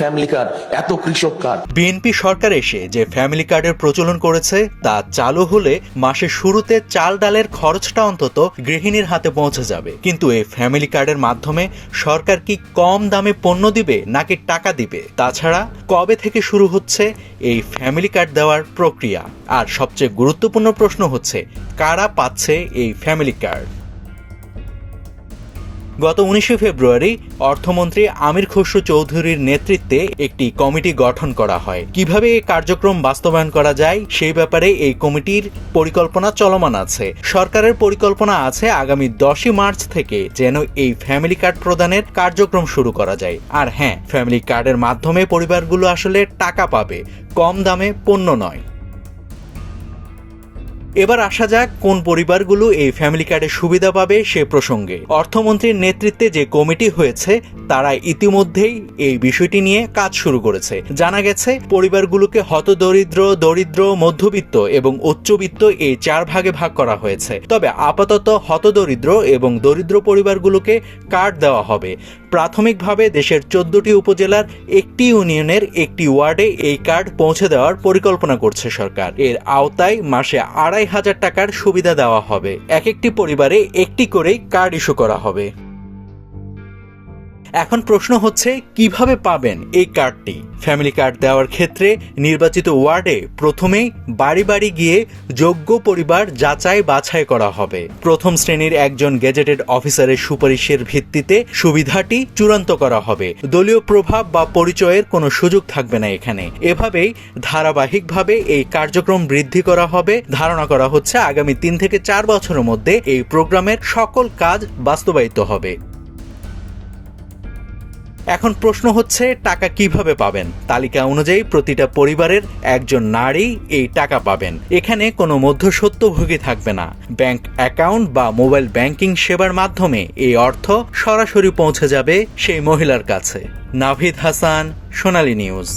Family card, এত কৃষক card. BNP সরকার এসে যে ফ্যামিলি কার্ডের প্রচলন করেছে তা চালু হলে মাসের শুরুতে চাল ডালের খরচটা অন্তত গৃহিণীর হাতে পৌঁছে যাবে। কিন্তু এই ফ্যামিলি কার্ডের মাধ্যমে সরকার কি কম দামে পণ্য দিবে নাকি টাকা দিবে? তাছাড়া কবে থেকে শুরু হচ্ছে এই ফ্যামিলি কার্ড দেওয়ার প্রক্রিয়া? আর সবচেয়ে গুরুত্বপূর্ণ প্রশ্ন হচ্ছে, কারা পাচ্ছে এই ফ্যামিলি কার্ড? গত 19 ফেব্রুয়ারি অর্থমন্ত্রী আমির খসরু চৌধুরীর নেতৃত্বে একটি কমিটি গঠন করা হয়। কিভাবে এই কার্যক্রম বাস্তবায়ন করা যায় সেই ব্যাপারে এই কমিটির পরিকল্পনা চলমান আছে। সরকারের পরিকল্পনা আছে আগামী 10 মার্চ থেকে যেন এই ফ্যামিলি কার্ড প্রদানের কার্যক্রম শুরু করা যায়। আর হ্যাঁ, ফ্যামিলি কার্ডের মাধ্যমে পরিবারগুলো আসলে টাকা পাবে, কম দামে পণ্য নয়। এবার আসা যাক কোন পরিবারগুলো এই ফ্যামিলি কার্ডের সুবিধা পাবে সে প্রসঙ্গে। অর্থমন্ত্রীর নেতৃত্বে যে কমিটি হয়েছে তারা ইতিমধ্যেই এই বিষয়টি নিয়ে কাজ শুরু করেছে। জানা গেছে পরিবারগুলোকে হতদরিদ্র, দরিদ্র, মধ্যবিত্ত এবং উচ্চবিত্ত এই 4 ভাগে ভাগ করা হয়েছে। তবে আপাতত হতদরিদ্র এবং দরিদ্র পরিবারগুলোকে কার্ড দেওয়া হবে। প্রাথমিকভাবে দেশের 14টি উপজেলার একটি ইউনিয়নের একটি ওয়ার্ডে এই কার্ড পৌঁছে দেওয়ার পরিকল্পনা করছে সরকার। এর আওতায় মাসে 2,500 টাকার সুবিধা দেওয়া হবে। এক একটি পরিবারে একটি করেই কার্ড ইস্যু করা হবে। এখন প্রশ্ন হচ্ছে, কিভাবে পাবেন এই কার্ডটি? ফ্যামিলি কার্ড দেওয়ার ক্ষেত্রে নির্বাচিত ওয়ার্ডে প্রথমেই বাড়ি বাড়ি গিয়ে যোগ্য পরিবার যাচাই বাছাই করা হবে। প্রথম শ্রেণীর একজন গেজেটেড অফিসারের সুপারিশের ভিত্তিতে সুবিধাটি চূড়ান্ত করা হবে। দলীয় প্রভাব বা পরিচয়ের কোনো সুযোগ থাকবে না এখানে। এভাবেই ধারাবাহিকভাবে এই কার্যক্রম বৃদ্ধি করা হবে। ধারণা করা হচ্ছে আগামী 3 থেকে 4 বছরের মধ্যে এই প্রোগ্রামের সকল কাজ বাস্তবায়িত হবে। এখন প্রশ্ন হচ্ছে, টাকা কিভাবে পাবেন? তালিকা অনুযায়ী প্রতিটা পরিবারের একজন নারী এই টাকা পাবেন। এখানে কোনো মধ্যস্বত্বভোগী থাকবে না। ব্যাংক অ্যাকাউন্ট বা মোবাইল ব্যাংকিং সেবার মাধ্যমে এই অর্থ সরাসরি পৌঁছে যাবে সেই মহিলার কাছে। নাভিদ হাসান, সোনালী নিউজ।